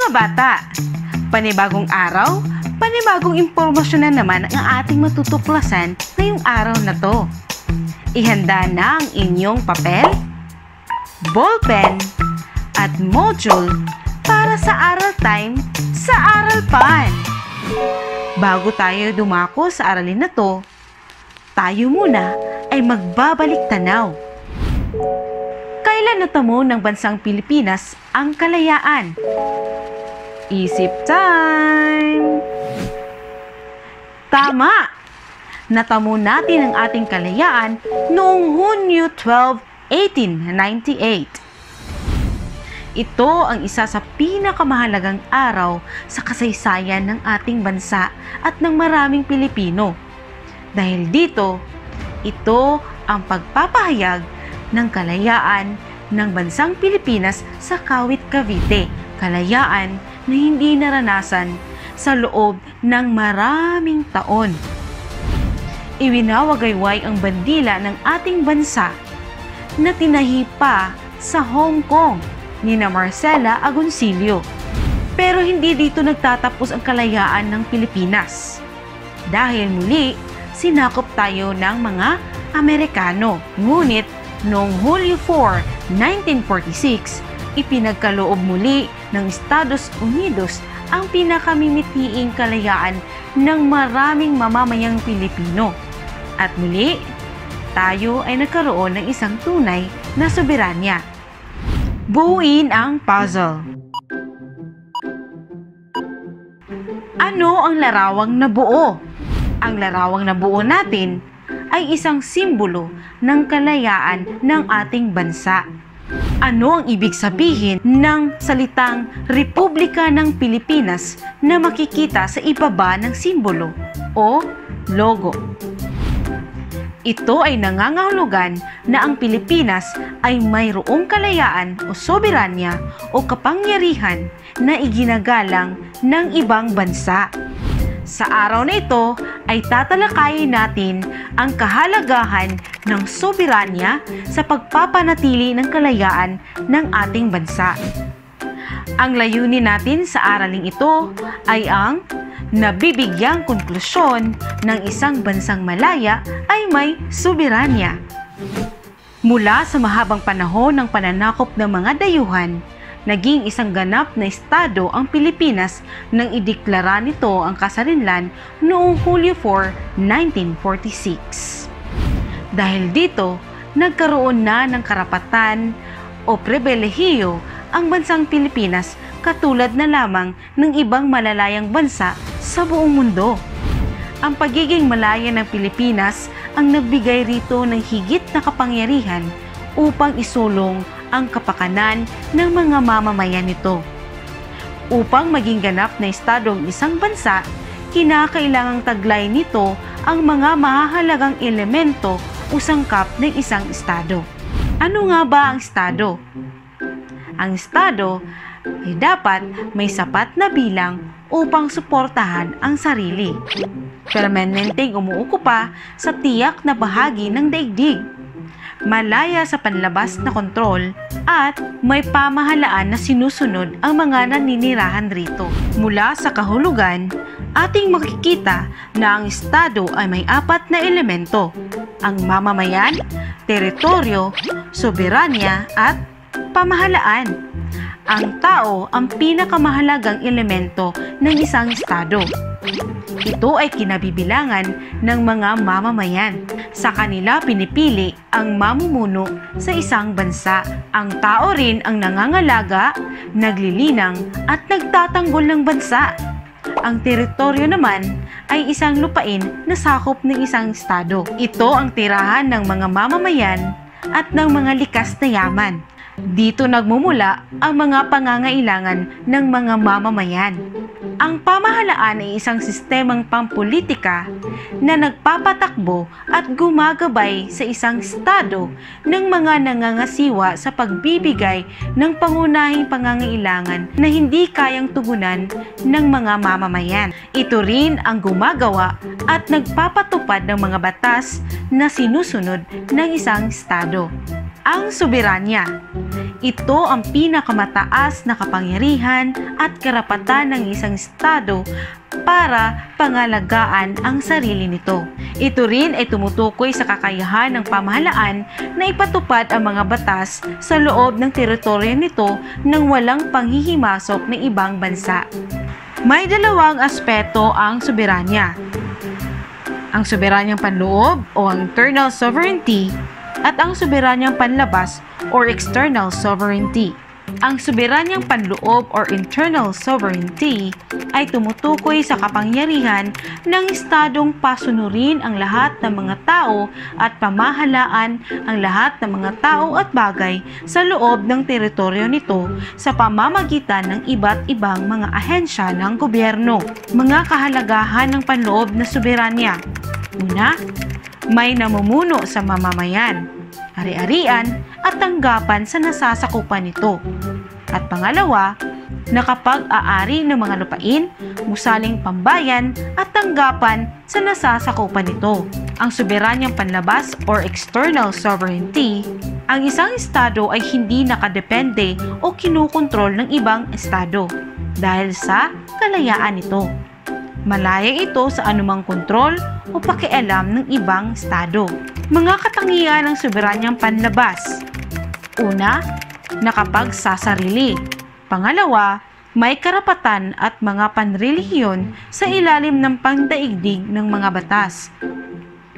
Mga bata, panibagong araw, panibagong impormasyon na naman ang ating matutuklasan ngayong araw na to. Ihanda na ang inyong papel, ballpen, at module para sa Aral Time sa Aral Pan. Bago tayo dumako sa aralin na to, tayo muna ay magbabalik tanaw. Kailan natamo ng bansang Pilipinas ang kalayaan? Isip time! Tama! Natamo natin ang ating kalayaan noong Hunyo 12, 1898. Ito ang isa sa pinakamahalagang araw sa kasaysayan ng ating bansa at ng maraming Pilipino. Dahil dito, ito ang pagpapahayag ng kalayaan ng bansang Pilipinas sa Kawit Cavite. Kalayaan na hindi naranasan sa loob ng maraming taon. Iwinawagayway ang bandila ng ating bansa na tinahi pa sa Hong Kong ni na Marcela Agoncillo. Pero hindi dito nagtatapos ang kalayaan ng Pilipinas. Dahil muli, sinakop tayo ng mga Amerikano. Ngunit noong Hulyo 4, 1946, ipinagkaloob muli ng Estados Unidos ang pinakamimitiing kalayaan ng maraming mamamayang Pilipino. At muli, tayo ay nagkaroon ng isang tunay na soberanya. Buuin ang puzzle. Ano ang larawang nabuo? Ang larawang nabuo natin ay isang simbolo ng kalayaan ng ating bansa. Ano ang ibig sabihin ng salitang Republika ng Pilipinas na makikita sa ibaba ng simbolo o logo? Ito ay nangangahulugan na ang Pilipinas ay mayroong kalayaan o soberanya o kapangyarihan na iginagalang ng ibang bansa. Sa araw na ito ay tatalakayin natin ang kahalagahan ng soberanya sa pagpapanatili ng kalayaan ng ating bansa. Ang layunin natin sa araling ito ay ang nabibigyang konklusyon ng isang bansang malaya ay may soberanya. Mula sa mahabang panahon ng pananakop ng mga dayuhan, naging isang ganap na estado ang Pilipinas nang ideklara nito ang kasarinlan noong Hulyo 4, 1946. Dahil dito, nagkaroon na ng karapatan o pribilehiyo ang bansang Pilipinas katulad na lamang ng ibang malalayang bansa sa buong mundo. Ang pagiging malaya ng Pilipinas ang nagbigay rito ng higit na kapangyarihan upang isulong ang kapakanan ng mga mamamayan nito. Upang maging ganap na estado ang isang bansa, kinakailangang taglay nito ang mga mahahalagang elemento o sangkap ng isang estado. Ano nga ba ang estado? Ang estado ay dapat may sapat na bilang upang suportahan ang sarili. Permanenteng umuukupa sa tiyak na bahagi ng daigdig, malaya sa panlabas na kontrol, at may pamahalaan na sinusunod ang mga naninirahan rito. Mula sa kahulugan, ating makikita na ang estado ay may apat na elemento: ang mamamayan, teritoryo, soberanya, at pamahalaan. Ang tao ang pinakamahalagang elemento ng isang estado. Ito ay kinabibilangan ng mga mamamayan. Sa kanila pinipili ang mamumuno sa isang bansa. Ang tao rin ang nangangalaga, naglilinang at nagtatanggol ng bansa. Ang teritoryo naman ay isang lupain na sakop ng isang estado. Ito ang tirahan ng mga mamamayan at ng mga likas na yaman. Dito nagmumula ang mga pangangailangan ng mga mamamayan. Ang pamahalaan ay isang sistemang pampolitika na nagpapatakbo at gumagabay sa isang estado ng mga nangangasiwa sa pagbibigay ng pangunahing pangangailangan na hindi kayang tugunan ng mga mamamayan. Ito rin ang gumagawa at nagpapatupad ng mga batas na sinusunod ng isang estado. Ang soberanya. Ito ang pinakamataas na kapangyarihan at karapatan ng isang estado para pangalagaan ang sarili nito. Ito rin ay tumutukoy sa kakayahan ng pamahalaan na ipatupad ang mga batas sa loob ng teritoryo nito nang walang panghihimasok ng ibang bansa. May dalawang aspeto ang soberanya. Ang soberanyang panloob o internal sovereignty at ang soberanyang panlabas or external sovereignty. Ang soberanyang panloob or internal sovereignty ay tumutukoy sa kapangyarihan ng estadong pasunurin ang lahat ng mga tao at pamahalaan ang lahat ng mga tao at bagay sa loob ng teritoryo nito sa pamamagitan ng iba't ibang mga ahensya ng gobyerno. Mga kahalagahan ng panloob na soberanya. Una, may namumuno sa mamamayan, ari-arian at tanggapan sa nasasakupan nito. At pangalawa, nakapag-aari ng mga lupain, musaling pambayan at tanggapan sa nasasakupan nito. Ang soberanyang panlabas or external sovereignty, ang isang estado ay hindi nakadepende o kinukontrol ng ibang estado dahil sa kalayaan nito. Malaya ito sa anumang kontrol o pakialam ng ibang estado. Mga katangian ng soberanyang panlabas. Una, nakapagsasarili. Pangalawa, may karapatan at mga panrelihiyon sa ilalim ng pandaigdig ng mga batas.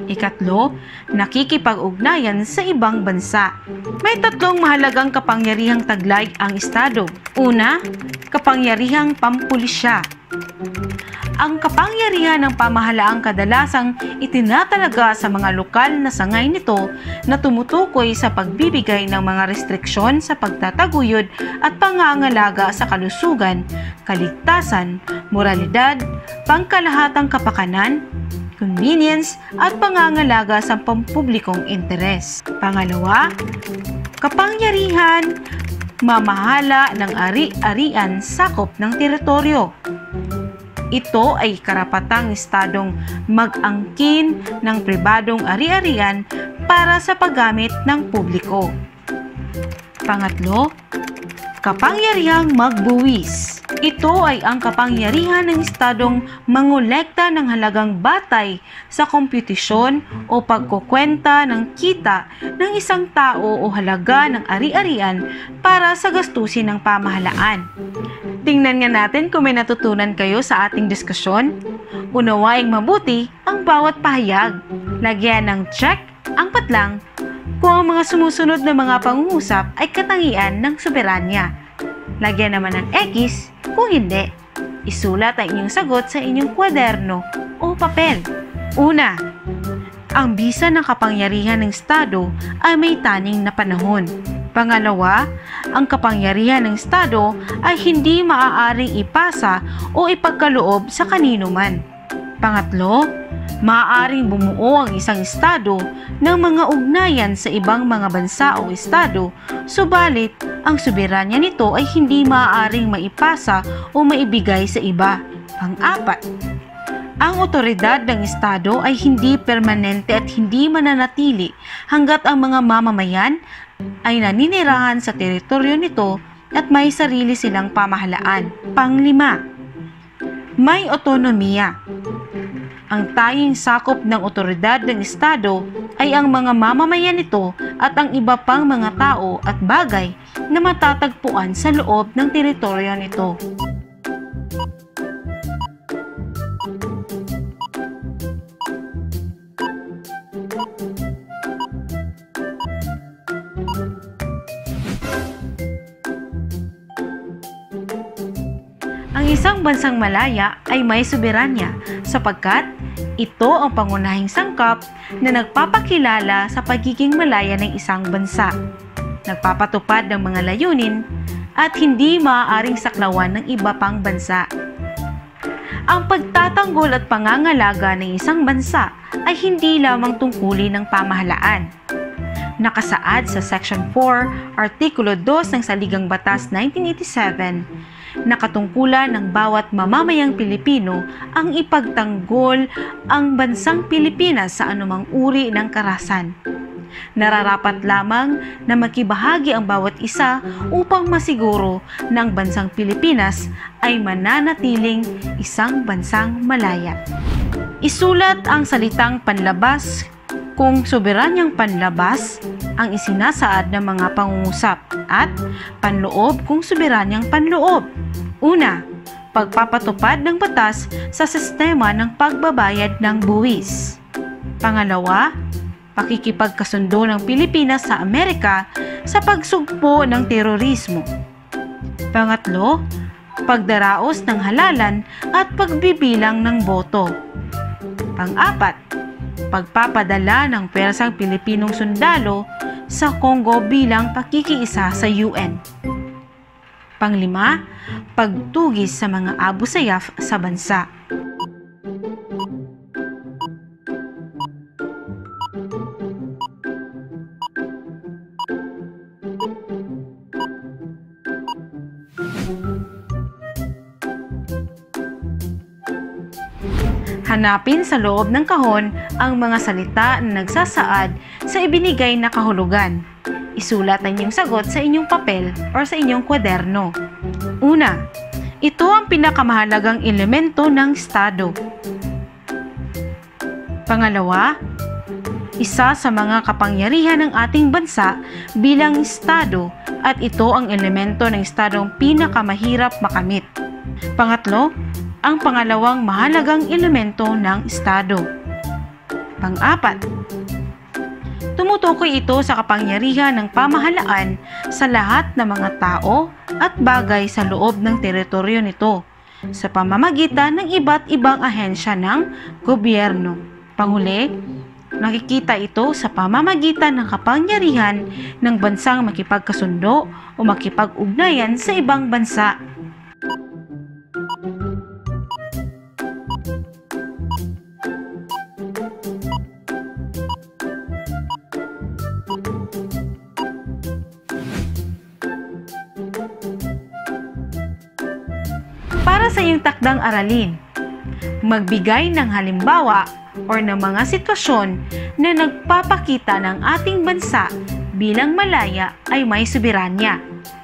Ikatlo, nakikipag-ugnayan sa ibang bansa. May tatlong mahalagang kapangyarihang taglay ang estado. Una, kapangyarihang pampulisya. Ang kapangyarihan ng pamahalaang kadalasang itinatalaga sa mga lokal na sangay nito na tumutukoy sa pagbibigay ng mga restriksyon sa pagtataguyod at pangangalaga sa kalusugan, kaligtasan, moralidad, pangkalahatang kapakanan, convenience at pangangalaga sa pampublikong interes. Pangalawa, kapangyarihan mamahala ng ari-arian sakop ng teritoryo. Ito ay karapatang estadong mag-angkin ng pribadong ari-arian para sa paggamit ng publiko. Pangatlo, kapangyarihang magbuwis. Ito ay ang kapangyarihan ng estadong mangolekta ng halagang batay sa kompetisyon o pagkukwenta ng kita ng isang tao o halaga ng ari-arian para sa gastusin ng pamahalaan. Tingnan nga natin kung may natutunan kayo sa ating diskusyon. Unawaing mabuti ang bawat pahayag. Lagyan ng check ang patlang kung ang mga sumusunod na mga pangungusap ay katangian ng soberanya. Lagyan naman ng X kung hindi. Isulat ang inyong sagot sa inyong kwaderno o papel. Una, ang bisa ng kapangyarihan ng estado ay may taning na panahon. Pangalawa, ang kapangyarihan ng estado ay hindi maaaring ipasa o ipagkaloob sa kanino man. Pangatlo, maaaring bumuo ang isang estado ng mga ugnayan sa ibang mga bansa o estado, subalit ang soberanya nito ay hindi maaaring maipasa o maibigay sa iba. Pang-apat, ang otoridad ng estado ay hindi permanente at hindi mananatili hanggat ang mga mamamayan ay naninirahan sa teritoryo nito at may sarili silang pamahalaan. Panglima, may otonomiya. Ang tanging sakop ng otoridad ng estado ay ang mga mamamayan nito at ang iba pang mga tao at bagay na matatagpuan sa loob ng teritoryo nito. Ang isang bansang malaya ay may soberanya sapagkat ito ang pangunahing sangkap na nagpapakilala sa pagiging malaya ng isang bansa, nagpapatupad ng mga layunin at hindi maaaring saklawan ng iba pang bansa. Ang pagtatanggol at pangangalaga ng isang bansa ay hindi lamang tungkulin ng pamahalaan. Nakasaad sa Section 4, Artikulo 2 ng Saligang Batas 1987, nakatungkulan ng bawat mamamayang Pilipino ang ipagtanggol ang bansang Pilipinas sa anumang uri ng karahasan. Nararapat lamang na makibahagi ang bawat isa upang masiguro na ang bansang Pilipinas ay mananatiling isang bansang malaya. Isulat ang salitang panlabas kung soberanyang panlabas ang isinasaad ng mga pangungusap at panloob kung soberanyang panloob. Una, pagpapatupad ng batas sa sistema ng pagbabayad ng buwis. Pangalawa, pakikipagkasundo ng Pilipinas sa Amerika sa pagsugpo ng terorismo. Pangatlo, pagdaraos ng halalan at pagbibilang ng boto. Pang-apat, pagpapadala ng pwersang Pilipinong sundalo sa Congo bilang pakikiisa sa UN. Panglima, pagtugis sa mga Abu Sayyaf sa bansa. Hanapin sa loob ng kahon ang mga salita na nagsasaad sa ibinigay na kahulugan. Isulat ang inyong sagot sa inyong papel o sa inyong kwaderno. Una, ito ang pinakamahalagang elemento ng Estado. Pangalawa, isa sa mga kapangyarihan ng ating bansa bilang Estado at ito ang elemento ng Estadong pinakamahirap makamit. Pangatlo, ang pangalawang mahalagang elemento ng Estado. Pang-apat, tumutukoy ito sa kapangyarihan ng pamahalaan sa lahat ng mga tao at bagay sa loob ng teritoryo nito sa pamamagitan ng iba't ibang ahensya ng gobyerno. Panghuli, nakikita ito sa pamamagitan ng kapangyarihan ng bansang makipagkasundo o makipag-ugnayan sa ibang bansa. Para sa iyong takdang aralin, magbigay ng halimbawa o ng mga sitwasyon na nagpapakita ng ating bansa bilang malaya ay may soberanya.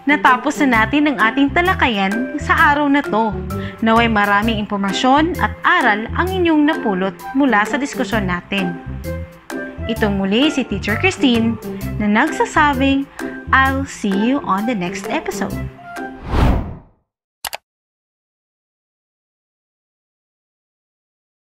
Natapos na natin ang ating talakayan sa araw na to. Naway maraming impormasyon at aral ang inyong napulot mula sa diskusyon natin. Itong muli si Teacher Christine na nagsasabing, I'll see you on the next episode.